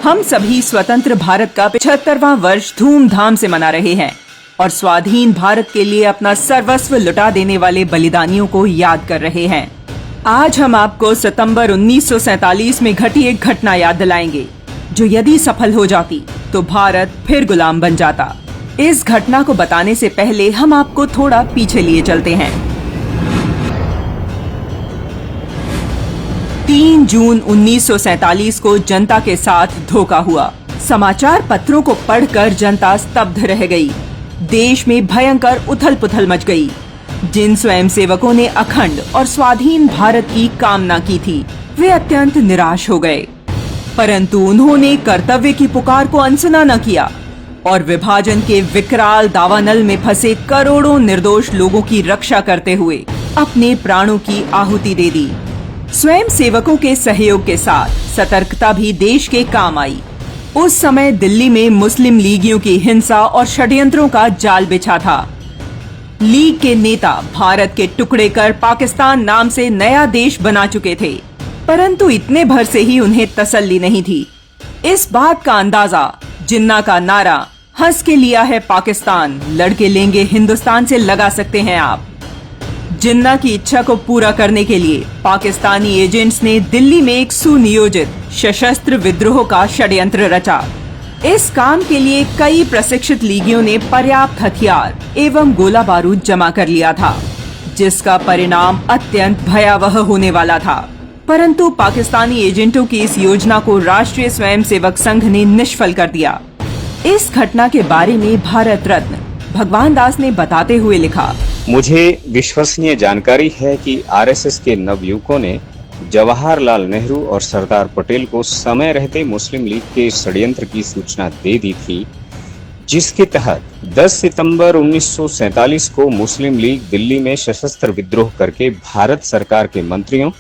हम सभी स्वतंत्र भारत का 75वां वर्ष धूमधाम से मना रहे हैं और स्वाधीन भारत के लिए अपना सर्वस्व लुटा देने वाले बलिदानियों को याद कर रहे हैं। आज हम आपको सितंबर 1947 में घटी एक घटना याद दिलाएंगे, जो यदि सफल हो जाती तो भारत फिर गुलाम बन जाता। इस घटना को बताने से पहले हम आपको थोड़ा पीछे लिए चलते हैं। 3 जून 1947 को जनता के साथ धोखा हुआ। समाचार पत्रों को पढ़कर जनता स्तब्ध रह गई। देश में भयंकर उथल-पुथल मच गई। जिन स्वयंसेवकों ने अखंड और स्वाधीन भारत की कामना की थी, वे अत्यंत निराश हो गए। परंतु उन्होंने कर्तव्य की पुकार को अनसुना न किया और विभाजन के विकराल दावानल में फंसे करोड़ों निर्दोष लोगों की रक्षा करते हुए अपने प्राणों की आहुति दे दी। स्वयं सेवकों के सहयोग के साथ सतर्कता भी देश के काम आई। उस समय दिल्ली में मुस्लिम लीगियों की हिंसा और षड्यंत्रों का जाल बिछा था। लीग के नेता भारत के टुकड़े कर पाकिस्तान नाम से नया देश बना चुके थे, परंतु इतने भर से ही उन्हें तसल्ली नहीं थी। इस बात का अंदाजा जिन्ना का नारा हंस के लिया है पाकिस्तान, लड़के लेंगे हिंदुस्तान से लगा सकते हैं आप। जिन्ना की इच्छा को पूरा करने के लिए पाकिस्तानी एजेंट्स ने दिल्ली में एक सुनियोजित सशस्त्र विद्रोह का षड्यंत्र रचा। इस काम के लिए कई प्रशिक्षित लीगियों ने पर्याप्त हथियार एवं गोला बारूद जमा कर लिया था, जिसका परिणाम अत्यंत भयावह होने वाला था। परंतु पाकिस्तानी एजेंटों की इस योजना को राष्ट्रीय स्वयंसेवक संघ ने निष्फल कर दिया। इस घटना के बारे में भारत रत्न भगवान दास ने बताते हुए लिखा, मुझे विश्वसनीय जानकारी है कि आरएसएस के नवयुवकों ने जवाहरलाल नेहरू और सरदार पटेल को समय रहते मुस्लिम लीग के षड्यंत्र की सूचना दे दी थी, जिसके तहत 10 सितंबर 1947 को मुस्लिम लीग दिल्ली में सशस्त्र विद्रोह करके भारत सरकार के मंत्रियों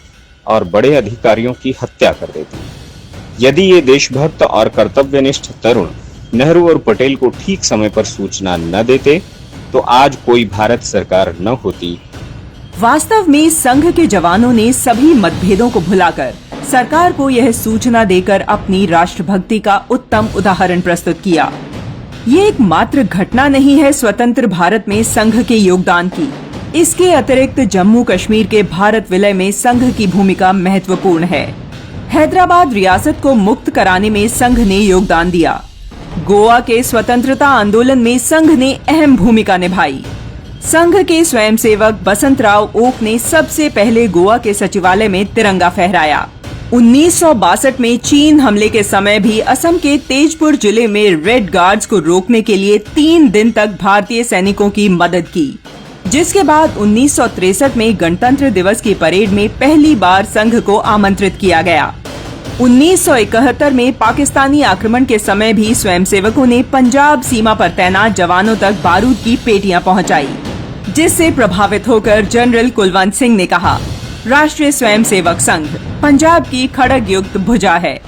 और बड़े अधिकारियों की हत्या कर देती। यदि ये देशभक्त और कर्तव्यनिष्ठ तरुण नेहरू और पटेल को ठीक समय पर सूचना न देते तो आज कोई भारत सरकार न होती। वास्तव में संघ के जवानों ने सभी मतभेदों को भुलाकर सरकार को यह सूचना देकर अपनी राष्ट्रभक्ति का उत्तम उदाहरण प्रस्तुत किया। ये एक मात्र घटना नहीं है स्वतंत्र भारत में संघ के योगदान की। इसके अतिरिक्त जम्मू कश्मीर के भारत विलय में संघ की भूमिका महत्वपूर्ण है। हैदराबाद रियासत को मुक्त कराने में संघ ने योगदान दिया। गोवा के स्वतंत्रता आंदोलन में संघ ने अहम भूमिका निभाई। संघ के स्वयंसेवक बसंतराव ओक ने सबसे पहले गोवा के सचिवालय में तिरंगा फहराया। 1962 में चीन हमले के समय भी असम के तेजपुर जिले में रेड गार्ड्स को रोकने के लिए 3 दिन तक भारतीय सैनिकों की मदद की, जिसके बाद 1963 में गणतंत्र दिवस की परेड में पहली बार संघ को आमंत्रित किया गया। 1971 में पाकिस्तानी आक्रमण के समय भी स्वयंसेवकों ने पंजाब सीमा पर तैनात जवानों तक बारूद की पेटियां पहुंचाई, जिससे प्रभावित होकर जनरल कुलवंत सिंह ने कहा, राष्ट्रीय स्वयंसेवक संघ पंजाब की खड़ग युक्त भुजा है।